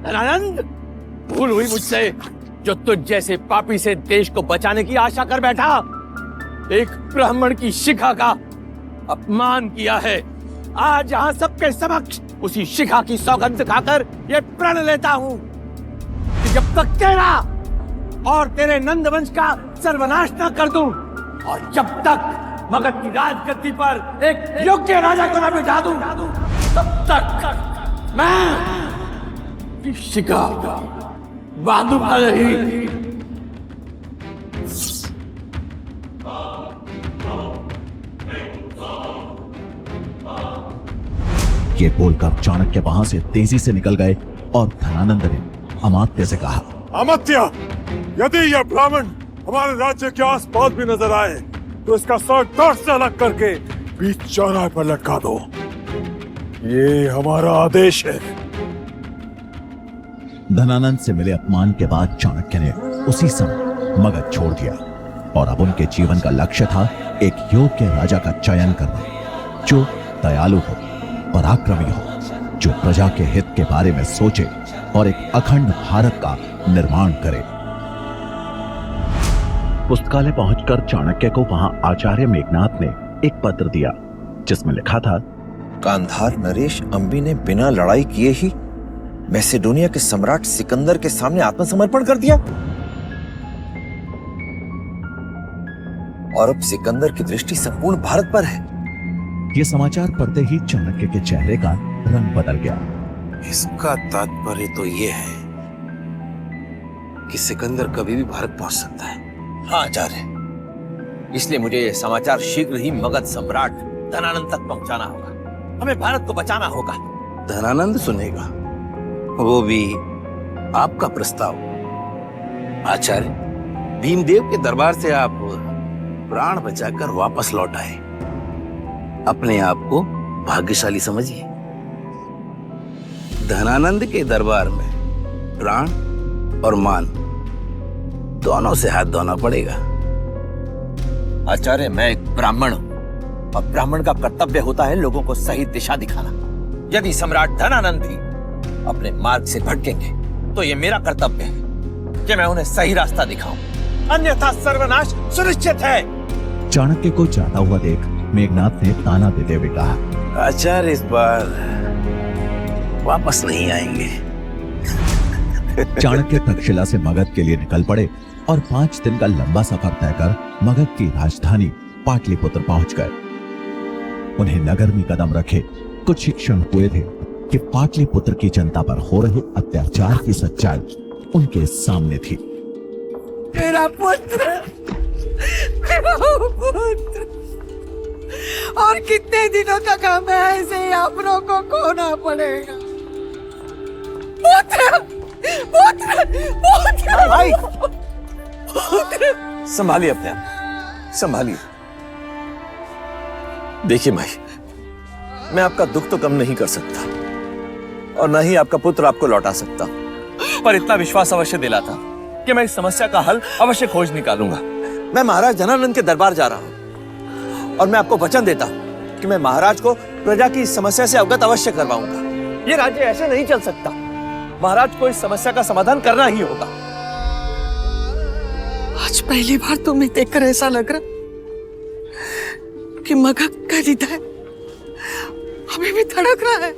धनानंद, भूल हुई मुझसे जो तुझ जैसे पापी से देश को बचाने की आशा कर बैठा। एक ब्राह्मण की शिखा का अपमान किया है। आज यहाँ सबके समक्ष उसी शिखा की सौगंध खाकर ये प्रण लेता हूँ कि जब तक तेरा और तेरे नंदवंश का सर्वनाश न कर दूं, और जब तक मगध की राजगद्दी पर एक योग्य राजा को न बिठा दूं, तब तक मैं शिखा बहादुर नहीं। ये बोलकर चाणक्य वहां से तेजी से निकल गए और धनानंद ने अमात्य से कहा, अमात्य, यदि यह ब्राह्मण हमारे राज्य के आसपास भी नजर आए तो इसका सर धड़ से अलग करके बीच चौराहे पर लटका दो। ये हमारा आदेश है। धनानंद से मिले अपमान के बाद चाणक्य ने उसी समय मगध छोड़ दिया और अब उनके जीवन का लक्ष्य था एक योग्य राजा का चयन करना, जो दयालु हो, पराक्रमी हो, जो प्रजा के हित के बारे में सोचे और एक अखंड भारत का निर्माण करे। पुस्तकालय पहुंचकर चाणक्य को वहां आचार्य मेघनाथ ने एक पत्र दिया जिसमें लिखा था, गांधार नरेश अम्बी ने बिना लड़ाई किए ही मैसेडोनिया के सम्राट सिकंदर के सामने आत्मसमर्पण कर दिया और अब सिकंदर की दृष्टि संपूर्ण भारत पर है। यह समाचार पढ़ते ही चाणक्य के चेहरे का रंग बदल गया। इसका तात्पर्य तो यह है कि सिकंदर कभी भी भारत पहुंच सकता है। हाँ आचार्य, इसलिए मुझे यह समाचार शीघ्र ही मगध सम्राट धनानंद तक पहुंचाना होगा। हमें भारत को बचाना होगा। धनानंद सुनेगा, वो भी आपका प्रस्ताव। आचार्य, भीमदेव के दरबार से आप प्राण बचाकर वापस लौट आए। अपने आप को भाग्यशाली समझिए। धनानंद के दरबार में प्राण और मान दोनों से हाथ धोना पड़ेगा। आचार्य, मैं एक ब्राह्मण हूं और ब्राह्मण का कर्तव्य होता है लोगों को सही दिशा दिखाना। यदि सम्राट धनानंद भी अपने मार्ग से भटकेंगे तो ये मेरा कर्तव्य है कि मैं उन्हें सही रास्ता दिखाऊं, अन्यथा सर्वनाश सुनिश्चित है। चाणक्य को जाता हुआ देख मेघनाथ ने ताना देते हुए कहा, आचार्य इस बार वापस नहीं आएंगे। चाणक्य तक्षशिला से मगध के लिए निकल पड़े और 5 दिन का लंबा सफर तय कर मगध की राजधानी पाटलिपुत्र पहुंच गए। उन्हें नगर में कदम रखे कुछ ही क्षण हुए थे कि पाटलिपुत्र की जनता पर हो रहे अत्याचार की सच्चाई उनके सामने थी। मेरा पुत्र, मेरा पुत्र, और कितने दिनों तक हमें ऐसे ही अपनों को खोना पड़ेगा। पुत्र, पुत्र, पुत्र, भाई, पुत्र। संभालिए अपने आप, संभालिए। देखिए भाई, मैं आपका दुख तो कम नहीं कर सकता और न ही आपका पुत्र आपको लौटा सकता, पर इतना विश्वास अवश्य दिलाता कि मैं इस समस्या का हल अवश्य खोज निकालूंगा। मैं महाराज धनानंद के दरबार जा रहा हूं और मैं आपको वचन देता हूं कि मैं महाराज को प्रजा की इस समस्या से अवगत अवश्य करवाऊंगा। ये राज्य ऐसे नहीं चल सकता। महाराज को इस समस्या का समाधान करना ही होगा। आज पहली बार तुम्हें देखकर ऐसा लग रहा कि मगध का हृदय अभी भी धड़क रहा है।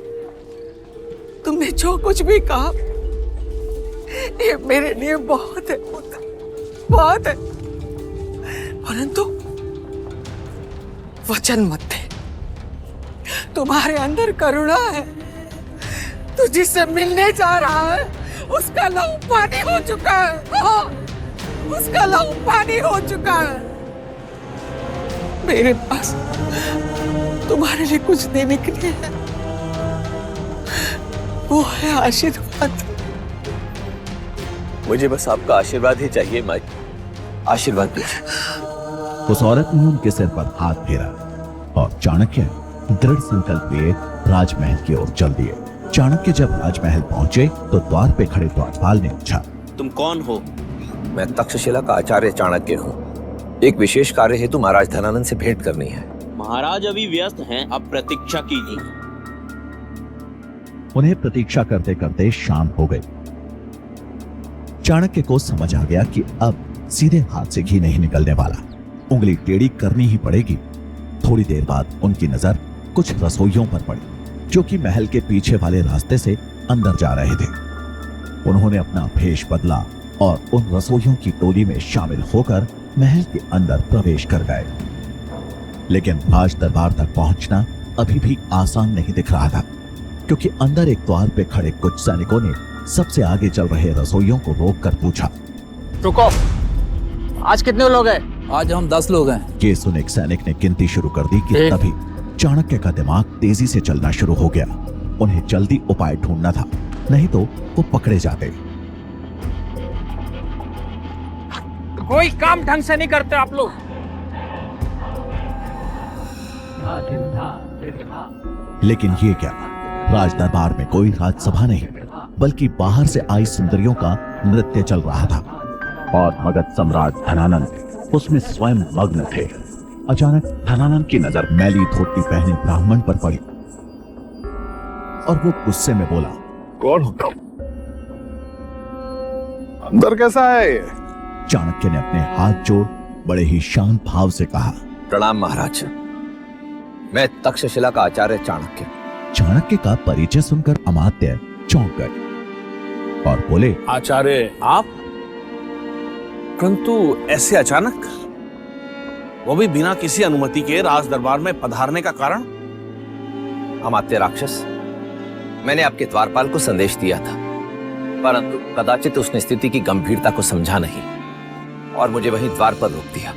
तुमने जो कुछ भी कहा ये मेरे लिए बहुत है पुत्र, बहुत है, परंतु वचन मत दे। तुम्हारे अंदर करुणा है। तू जिससे मिलने जा रहा है उसका लहू पानी हो चुका है। हाँ, उसका लहू पानी हो चुका है। मेरे पास तुम्हारे लिए कुछ देने के लिए है, वो है आशीर्वाद। मुझे बस आपका आशीर्वाद ही चाहिए माई। आशीर्वाद दीजिए। उस औरत ने उनके सिर पर हाथ फेरा और चाणक्य दृढ़ संकल्प लिए राजमहल की ओर चल दिए। चाणक्य जब राजमहल पहुंचे तो द्वार पे खड़े द्वारपाल ने पूछा, तुम कौन हो? मैं तक्षशिला का आचार्य चाणक्य हूँ। एक विशेष कार्य हेतु महाराज धनानंद से भेंट करनी है। महाराज अभी व्यस्त हैं, आप प्रतीक्षा कीजिए। उन्हें प्रतीक्षा करते करते शाम हो गई। चाणक्य को समझ आ गया कि अब सीधे हाथ से घी नहीं निकलने वाला, उंगली टेढ़ी करनी ही पड़ेगी। थोड़ी देर बाद उनकी नजर कुछ रसोइयों पर पड़ी जो कि महल के पीछे वाले रास्ते से अंदर जा रहे थे। उन्होंने अपना भेष बदला और उन रसोइयों की टोली में शामिल होकर महल के अंदर प्रवेश कर गए। लेकिन राज दरबार तक पहुंचना अभी भी आसान नहीं दिख रहा था, क्योंकि अंदर एक द्वार पे खड़े कुछ सैनिकों ने सबसे आगे चल रहे रसोइयों को रोककर पूछा, रुको, आज कितने लोग हैं? आज हम 10 लोग हैं। ये सुन एक सैनिक ने गिनती शुरू कर दी कि तभी चाणक्य का दिमाग तेजी से चलना शुरू हो गया। उन्हें जल्दी उपाय ढूंढना था, नहीं तो वो पकड़े जाते। कोई काम ढंग से नहीं करते आप लोग। लेकिन ये क्या, राज दरबार में कोई राजसभा नहीं, बल्कि बाहर से आई सुंदरियों का नृत्य चल रहा था और मगध सम्राट धनानंद उसमें स्वयं मग्न थे। अचानक धनानंद की नजर मैली धोती पहने ब्राह्मण पर पड़ी और वो गुस्से में बोला, कौन हो तुम? अंदर कैसा है ये? चाणक्य ने अपने हाथ जोड़ बड़े ही शांत भाव से कहा, प्रणाम महाराज, मैं तक्षशिला का आचार्य चाणक्य। चाणक्य का परिचय सुनकर अमात्य चौंक गए और बोले, आचार्य आप? परंतु ऐसे अचानक, वो भी बिना किसी अनुमति के राज दरबार में पधारने का कारण? अमात्य राक्षस, मैंने आपके द्वारपाल को संदेश दिया था, परंतु कदाचित उसने स्थिति की गंभीरता को समझा नहीं और मुझे वहीं द्वार पर रोक दिया।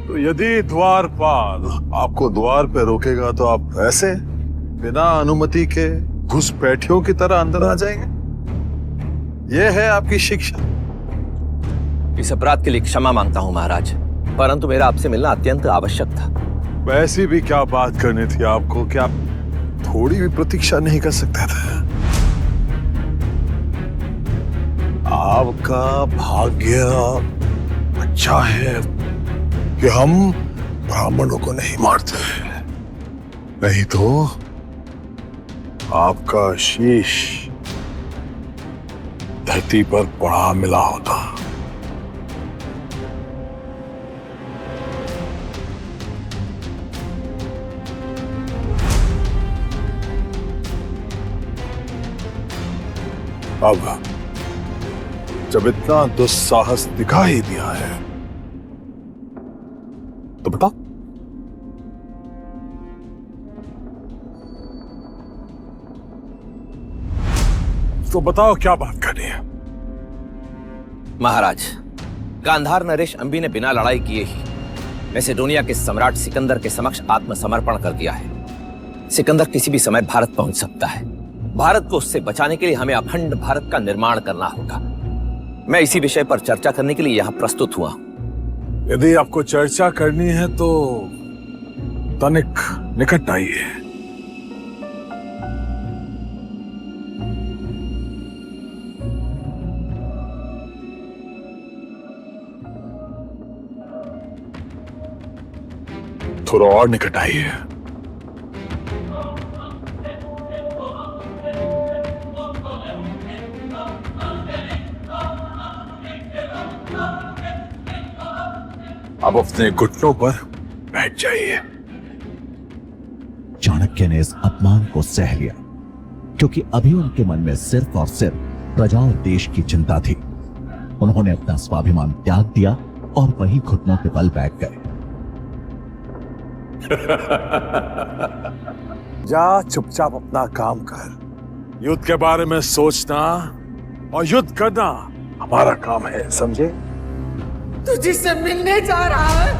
तो यदि द्वारपाल आपको द्वार पे रोकेगा तो आप ऐसे बिना अनुमति के घुसपैठियों की तरह अंदर आ जाएंगे? यह है आपकी शिक्षा? इस अपराध के लिए क्षमा मांगता हूं महाराज, परंतु मेरा आपसे मिलना अत्यंत आवश्यक था। वैसी भी क्या बात करनी थी आपको कि आप थोड़ी भी प्रतीक्षा नहीं कर सकते थे? आपका भाग्य अच्छा है कि हम ब्राह्मणों को नहीं मारते, नहीं तो आपका शीश धरती पर पड़ा मिला होता। अब जब इतना दुस्साहस दिखा ही दिया है तो बताओ, क्या बात करनी है? महाराज, गांधार नरेश अंबी ने बिना लड़ाई किए ही मैसेडोनिया के सम्राट सिकंदर के समक्ष आत्मसमर्पण कर दिया है। सिकंदर किसी भी समय भारत पहुंच सकता है। भारत को उससे बचाने के लिए हमें अखंड भारत का निर्माण करना होगा। मैं इसी विषय पर चर्चा करने के लिए यहाँ प्रस्तुत हुआ। यदि आपको चर्चा करनी है तो तनिक निकट आइए। थोड़ा और निकट आइए। अब अपने घुटनों पर बैठ जाइए। चाणक्य ने इस अपमान को सह लिया, क्योंकि अभी उनके मन में सिर्फ और सिर्फ प्रजा और देश की चिंता थी। उन्होंने अपना स्वाभिमान त्याग दिया और वहीं घुटनों के बल बैठ गए। जा चुपचाप अपना काम कर। युद्ध के बारे में सोचना और युद्ध करना हमारा काम है, समझे? तू जिससे मिलने जा रहा है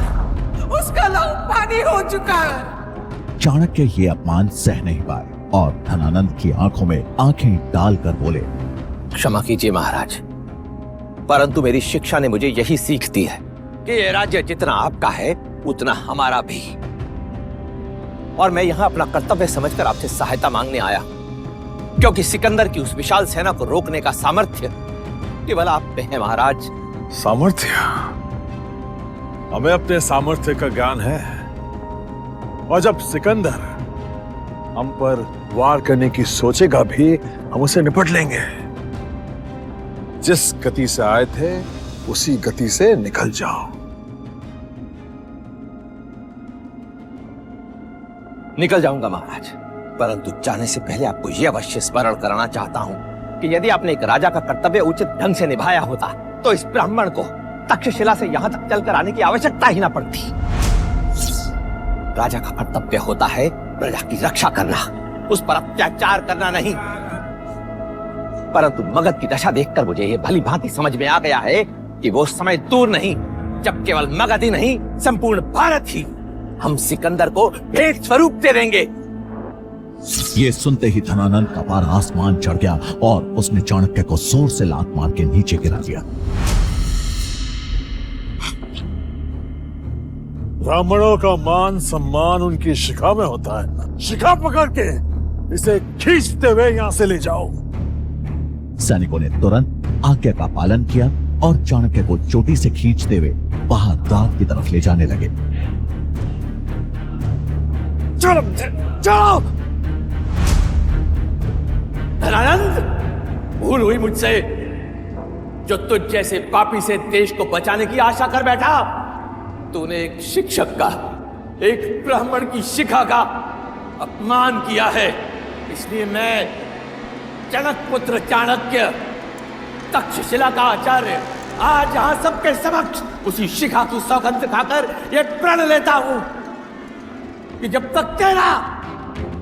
उसका लहू पानी हो चुका है। चाणक्य ये अपमान सह नहीं पाए और धनानंद की आंखों में आंखें डालकर बोले, क्षमा कीजिए महाराज, परंतु मेरी शिक्षा ने मुझे यही सीख दी है कि ये राज्य जितना आपका है उतना हमारा भी। और मैं यहाँ अपना कर्तव्य समझकर आपसे सहायता मांगने आया, क्योंकि सिकंदर की उस विशाल सेना को रोकने का सामर्थ्य केवल आप में है महाराज। सामर्थ्य? हमें अपने सामर्थ्य का ज्ञान है, और जब सिकंदर हम पर वार करने की सोचेगा भी, हम उसे निपट लेंगे। जिस गति से आए थे उसी गति से निकल जाओ। निकल जाऊंगा महाराज, परंतु जाने से पहले आपको यह अवश्य स्मरण कराना चाहता हूं कि यदि आपने एक राजा का कर्तव्य उचित ढंग से निभाया होता तो इस ब्राह्मण को तक्षशिला से यहां तक चलकर आने की आवश्यकता ही ना पड़ती। राजा का कर्तव्य होता है प्रजा की रक्षा करना, उस पर अत्याचार करना नहीं। परंतु मगध की दशा देखकर मुझे यह भली भांति समझ में आ गया है कि वो समय दूर नहीं जब केवल मगध ही नहीं संपूर्ण भारत ही हम सिकंदर को भेंट स्वरूप दे देंगे। ये सुनते ही धनानंद का पार आसमान चढ़ गया और उसने चाणक्य को जोर से लात मार के नीचे गिरा दिया। ब्राह्मणों का मान सम्मान उनकी शिखा में होता है। शिखा पकड़ के इसे खींचते हुए यहां से ले जाओ। सैनिकों ने तुरंत आज्ञा का पालन किया और चाणक्य को चोटी से खींचते हुए बाहर द्वार की तरफ ले जाने लगे। चलो चलो। धनानंद, भूल हुई मुझसे जो तुझ जैसे पापी से देश को बचाने की आशा कर बैठा। तूने एक शिक्षक का, एक ब्राह्मण की शिखा का अपमान किया है। इसलिए मैं जनक पुत्र चाणक्य, तक्षशिला का आचार्य, आज यहां सबके समक्ष उसी शिखा की सौगंध खाकर यह प्रण लेता हूं कि जब तक तेरा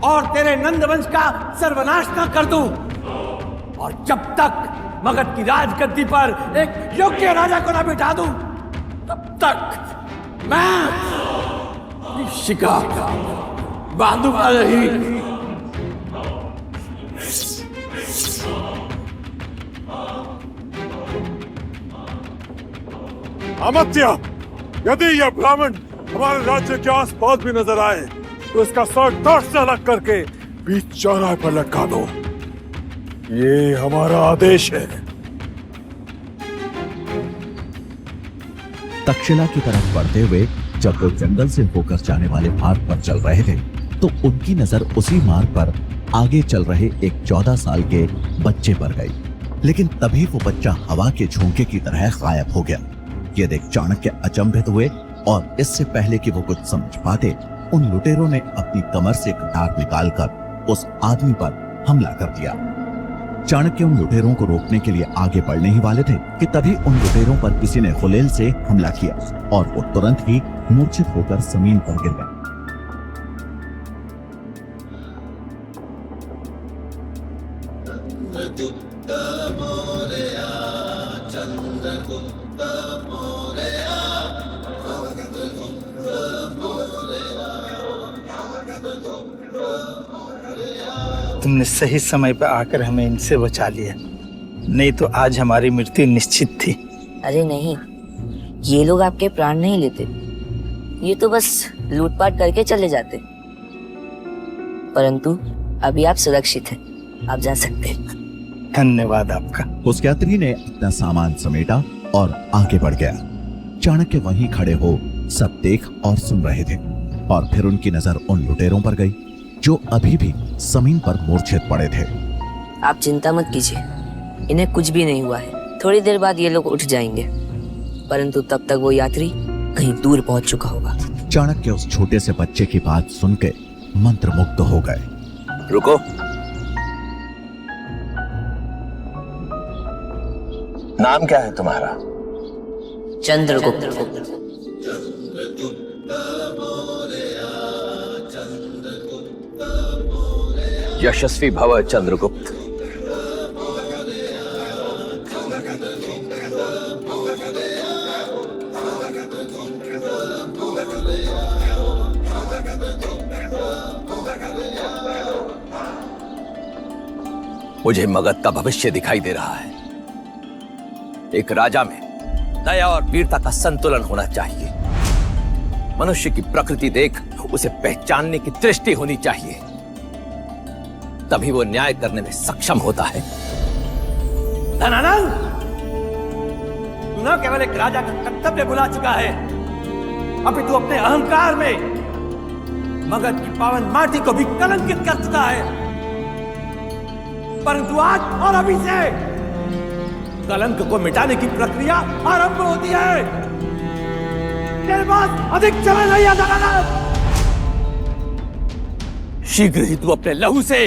और तेरे नंदवंश का सर्वनाश न कर दूं और जब तक मगध की राजगद्दी पर एक योग्य राजा को न बिठा दूं, तब तक मैं शिखा बांधूंगा नहीं। अमत्या, यदि यह ब्राह्मण हमारे राज्य के आसपास भी नजर आए तो इसका सर धड़ से अलग करके बीच चौराहे पर लटका दो। ये हमारा आदेश है। तक्षशिला की तरफ बढ़ते हुए जब वो जंगल से होकर जाने वाले मार्ग पर चल रहे थे तो उनकी नजर उसी मार्ग पर आगे चल रहे एक 14 साल के बच्चे पर गई। लेकिन तभी वो बच्चा हवा के झोंके की तरह गायब हो गया। ये देख चाणक्य अचंभित हुए और इससे पहले कि वो कुछ समझ पाते, उन लुटेरों ने अपनी कमर से कटार निकालकर उस आदमी पर हमला कर दिया। चाणक्य उन लुटेरों को रोकने के लिए आगे बढ़ने ही वाले थे कि तभी उन लुटेरों पर किसी ने गुलेल से हमला किया और वो तुरंत ही मूर्छित होकर जमीन पर गिर गए। तुमने सही समय पर आकर हमें इनसे बचा लिया, नहीं तो आज हमारी मृत्यु निश्चित थी। अरे नहीं, ये लोग आपके प्राण नहीं लेते, ये तो बस लूटपाट करके चले जाते। परंतु अभी आप सुरक्षित हैं, आप जा सकते हैं। धन्यवाद आपका। उस यात्री ने अपना सामान समेटा और आगे बढ़ गया। चाणक्य वहीं खड़े हो सब देख और सुन रहे थे और फिर उनकी नजर उन लुटेरों पर गई जो अभी भी जमीन पर मूर्छित पड़े थे। आप चिंता मत कीजिए, इन्हें कुछ भी नहीं हुआ है। थोड़ी देर बाद ये लोग उठ जाएंगे, परंतु तब तक वो यात्री कहीं दूर पहुंच चुका होगा। चाणक्य उस छोटे से बच्चे की बात सुन के मंत्रमुग्ध हो गए। रुको, नाम क्या है तुम्हारा? चंद्रगुप्त। यशस्वी भव चंद्रगुप्त। मुझे मगध का भविष्य दिखाई दे रहा है। एक राजा में दया और वीरता का संतुलन होना चाहिए। मनुष्य की प्रकृति देख उसे पहचानने की दृष्टि होनी चाहिए, तभी वो न्याय करने में सक्षम होता है। धनानंद, तू न केवल एक राजा का कर्तव्य भुला चुका है, अभी तू अपने अहंकार में मगध की पावन माटी को भी कलंकित कर चुका है। परंतु आज और अभी से कलंक को मिटाने की प्रक्रिया आरंभ होती है। तेरे पास अधिक समय नहीं है दयानंद। शीघ्र ही तू अपने लहू से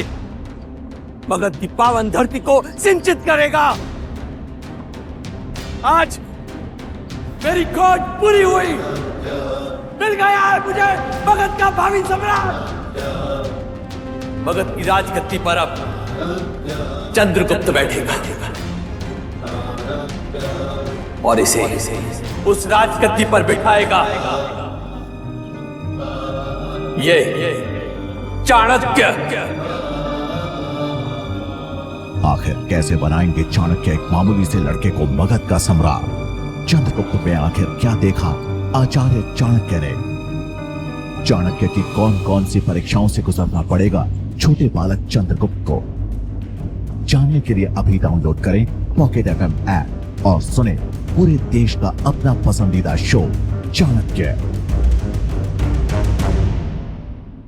मगध की पावन धरती को सिंचित करेगा। आज मेरी खोज पूरी हुई। मिल गया है मुझे मगध का भावी सम्राट। मगध की राजगद्दी पर अब चंद्रगुप्त बैठेगा और इसे उस राजगद्दी पर बिठाएगा ये चाणक्य। आखिर कैसे बनाएंगे चाणक्य एक मामूली से लड़के को मगध का सम्राट? चंद्रगुप्त में आखिर क्या देखा आचार्य चाणक्य ने? चाणक्य की कौन कौन सी परीक्षाओं से गुजरना पड़ेगा छोटे बालक चंद्रगुप्त को? जानने के लिए अभी डाउनलोड करें पॉकेट FM ऐप और सुने पूरे देश का अपना पसंदीदा शो चाणक्य।